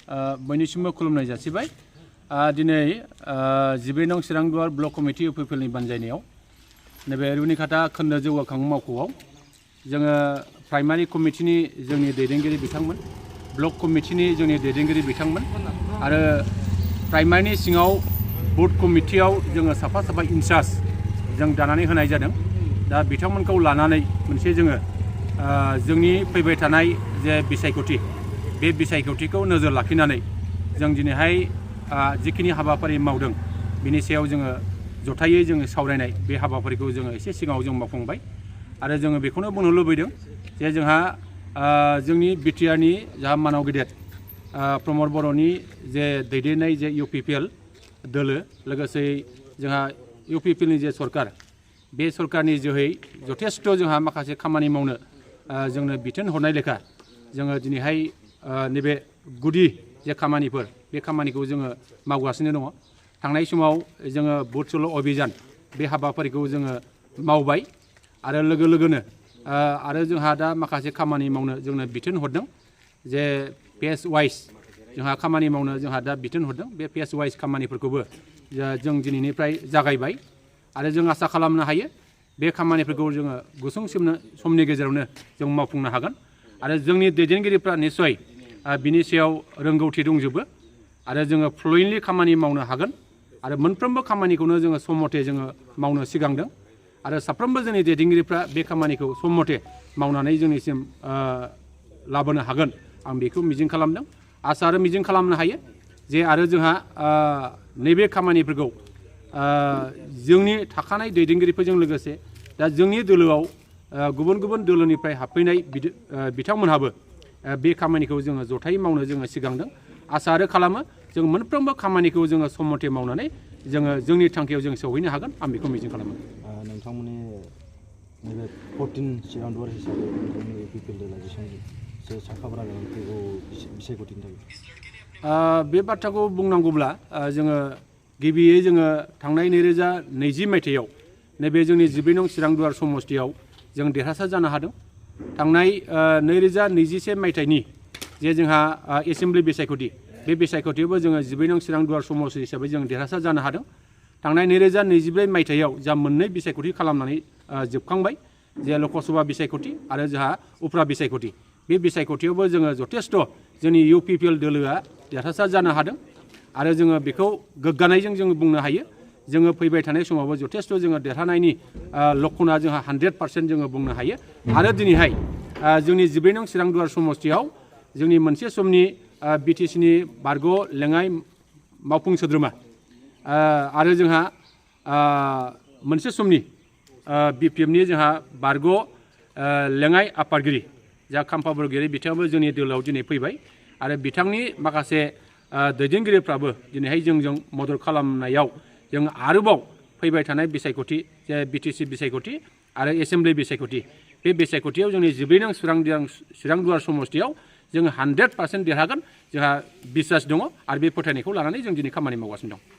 बयनिसिमबो खुलुमनाय जासिबाय दिनै 14 नं चिरांदुवार ब्लक कमिटि इउपिपिएलनि बानजायनायाव नैबे रुनिखाता खोन्दो जौगाखां मावख'आव जोङो प्राइमारि कमिटिनि जोंनि दैदेनगिरि बिथांमोन ब्लक कमिटिनि जोंनि दैदेनगिरि बिथांमोन आरो प्राइमारिनि सिङाव बुथ कमिटियाव जोङो साफा साफा इनचार्ज जों दानानै होनाय जादों दा बिथांमोनखौ लानानै मोनसे जोङो जोंनि फैबाय थानाय जे बिसायख'थि बे बिसायख'थिखौ नोजोर लाखिनानै जों दिनैहाय जिखिनि हाबाफारि मावदों बिनि सायाव जोङो जथायै जोङो सावरायनाय बे हाबाफारिखौ जोङो एसे सिगाङाव जों मावफुंबाय आरो जोङो बेखौनो बुंनो लुबैदों जे जोंहा जोंनि बिटिआरनि जा मानाव गेदेर प्रमद बर'नि जे दैदेननाय जे इउपिपिएल दोलो लोगोसे जोंहा इउपिपिएलनि जे सरकार बे सरकारनि जोहै जथेस्थ' जोंहा माखासे खामानि मावनो जोंनो बिथोन हरनाय लेखा जोङो दिनैहाय नैबे गुदि जे खामानिफोर बे खामानिखौ जोङो मावगासिनो दङ थांनाय समाव जोङो बुथ सल' अभियान बे हाबाफारिखौ जोङो मावबाय आरो लोगो लोगोनो आरो जोंहा दा माखासे खामानि मावनो जोंनो बिथोन हरदों जे फेज वाइज जोंहा खामानि मावनो जोंहा दा बिथोन हरदों बे फेज वाइज खामानिफोरखौबो जों दिनैनिफ्राय जागायबाय आरो जों आसा खालामनो हायो बे खामानिफोरखौ जोङो गुसुं समनि गेजेरावनो जों मावफुंनो हागोन आरो जोंनि दैदेनगिरिफ्रा निस्सय बिनि सायाव रोंगौथि दंजोबो आरो जोङो फ्लुयेन्टलि खामानि मावनो हागोन आरो मोनफ्रोमबो खामानिखौनो जोङो सम मथे जोङो मावनो सिगांदों आरो साफ्रोमबो जोंनि दैदेनगिरिफ्रा बे खामानिखौ सम मथे मावनानै जोंनिसिम लाबोनो हागोन आं बेखौ मिजिं खालामदों आसा आरो मिजिं खालामनो हायो जे आरो जोंहा नैबे खामानिफोरखौ जोंनि थाखानाय दैदेनगिरिफोरजों लोगोसे दा जोंनि दोलोआव गुबुन गुबुन दोलोनिफ्राय हाबफैनाय बिथांमोनहाबो बे खामानिखौ जोङो जथायै मावनो जोङो सिगांदों आसा आरो खालामो जों मोनफ्रोमबो खामानिखौ जोङो सम मथे मावनानै जोङो जोंनि थांखियाव जों सौहैनो हागोन आं बेखौ मिजिं खालामो नोंथांमोननि नैबे 14 चिरांदुवार हिसाबै नोंथांनि इउपिपिएल दोला जेसेबांसो साखाफोरा बेखौ बिसायख'थिनि थाखाय बे बाथ्राखौ बुंनांगौब्ला जोङो गिबियै जोङो थांनाय 2020 मायथाइयाव नैबे जोंनि 14 नं चिरांदुवार समस्तियाव जों देरहासार जानो हादों थांनाय 2021 मायथाइनि जे जोंहा एसेम्बलि बिसायख'थि बे बिसायख'थियावबो जोङो 14 नं चिरांदुवार समस्ति हिसाबै जों देरहासार जानो हादों थांनाय 2024 मायथाइयाव जा मोननै बिसायख'थि खालामनानै जोबखांबाय जे लकसभा बिसायख'थि आरो जोंहा उफ्रा बिसायख'थि बे बिसायख'थियावबो जोङो जथेस्थ' जोंनि इउपिपिएल दोलोआ देरहासार जानो हादों आरो जोङो बेखौ गोग्गानायजों जोङो बुंनो हायो जोङो फैबाय थानाय समावबो जथेस्थ' जोङो देरहानायनि लक्षणा जोंहा 100% जोङो बुंनो हायो आरो दिनैहाय जोंनि 14 नं चिरांदुवार समस्तियाव जोंनि मोनसे समनि बिटिसिनि बारग' लेङाइ मावफुं सोद्रोमा आरो जोंहा मोनसे समनि बिपिएफनि जोंहा बारग' लेङाइ आफादगिरि जा खाम्फा बरगयारि बिथाङाबो जोंनि दोलोआव दिनै फैबाय आरो बिथांनि माखासे दैदेनगिरिफ्राबो दिनैहाय जोंजों मदद खालामनायाव जों आरोबाव फैबाय थानाय बिसायख'थि जे बिटिसि बिसायख'थि आरो एसेम्बलि बिसायख'थि बे बिसायख'थियाव जोंनि 14 नं चिरांदुवार समस्तियाव जों 100% देरहागोन जोंहा बिसास दङ आरो बे फोथायनायखौ लानानै जों दिनै खामानि मावगासिनो दं